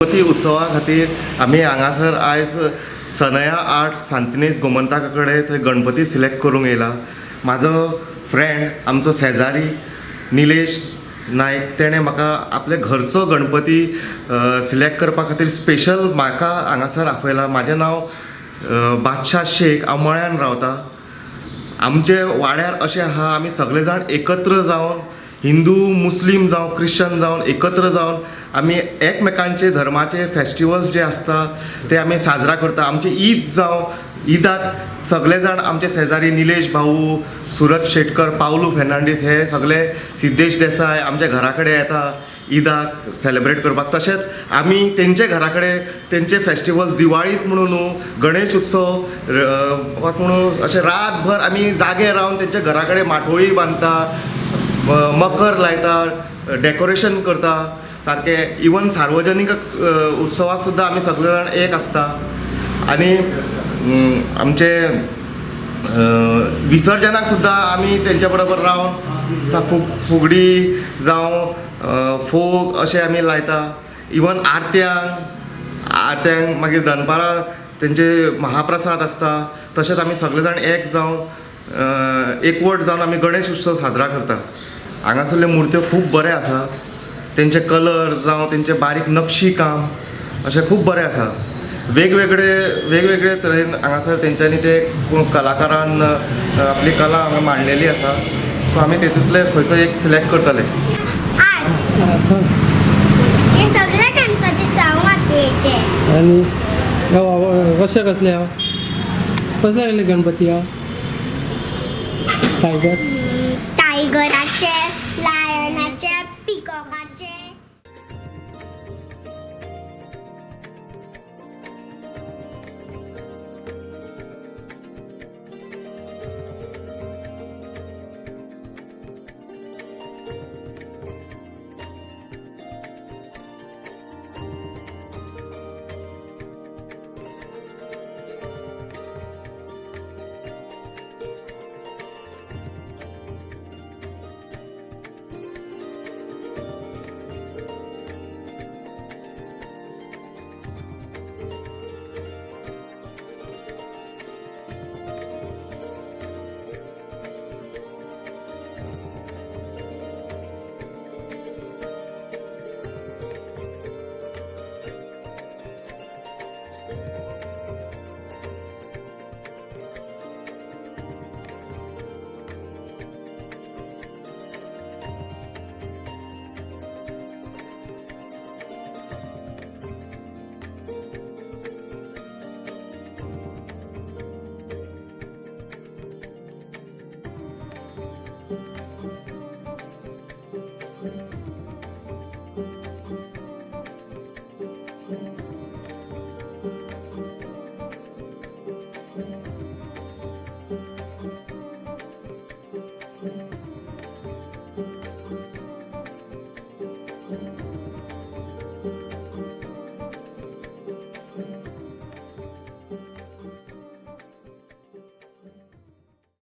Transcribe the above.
गणपती उत्सवा खातीर आमी हांगासर आयज सनया आर्ट सांतिनेज गोमंतका कडेन थंय गणपती सिलेक्ट करूंक येयला. म्हाजो फ्रेंड आमचो शेजारी निलेश नायक तेणें म्हाका आपले घरचो गणपती सिलेक्ट करपा खातीर स्पेशल म्हाका हांगासर आपयला. म्हाजें नांव बादशाह शेख, हांव मळ्यान रावतां. आमचे वाड्यार अशें आहा, आमी सगळे जाण एकत्र जावन हिंदू मुस्लीम जावं क्रिश्चन जावन एकत्र जावन आमी एकमेकांचे धर्माचे फेस्टिवल्स जे आसता ते आमी साजरा करता. आमची ईद जावं ईदाक सगळे जाण आमचे शेजारी निलेश भाऊ, सुरज शेटकर, पावलू फेर्नांडीस हे सगळे, सिद्धेश देसाय आमच्या घरा कडेन येता ईदाक सेलेब्रेट करपाक. तशेंच आमी तेंचे घरा कडेन तेंचे फेस्टिवल्स दिवाळीक म्हणून गणेश उत्सव म्हणून अशें रातभर आमी जागे रावन तेंच्या घरा कडेन माठोळी बांदता, मकर लायता, डेकोरेशन करता सारके. इवन सार्वजनीक उत्सवाक सुद्दां आमी सगळे जाण एक आसता. आनी आमचे विसर्जनाक सुद्दां आमी तेंच्या बरोबर रावन फुगडी जावं फोग अशें आमी लायता. इवन आरत्यांक मागीर दनपारां तेंचे महाप्रसाद आसता. तशेंच आमी सगळे जाण एक जावन एकवट जावन आमी गणेश उत्सव साजरा करता. हांगासरल्यो मुर्त्यो खूब बरे आसा, तेंचे कलर जावं तेंचे बारीक नक्षी काम अशें खूब बरें आसा. वेगवेगळे तरेन हांगासर तेंच्यांनी ते कलाकारान आपली कला हांगा मांडलेली आसा. सो आमी तेतूंतले खंयचो एक सिलेक्ट करतले. हे सगळे गणपती सावंगाचे आणि कशे कसले हा कसले कसले गणपती हा? टायगराचे, लायनाचे, पिकॉकाचे.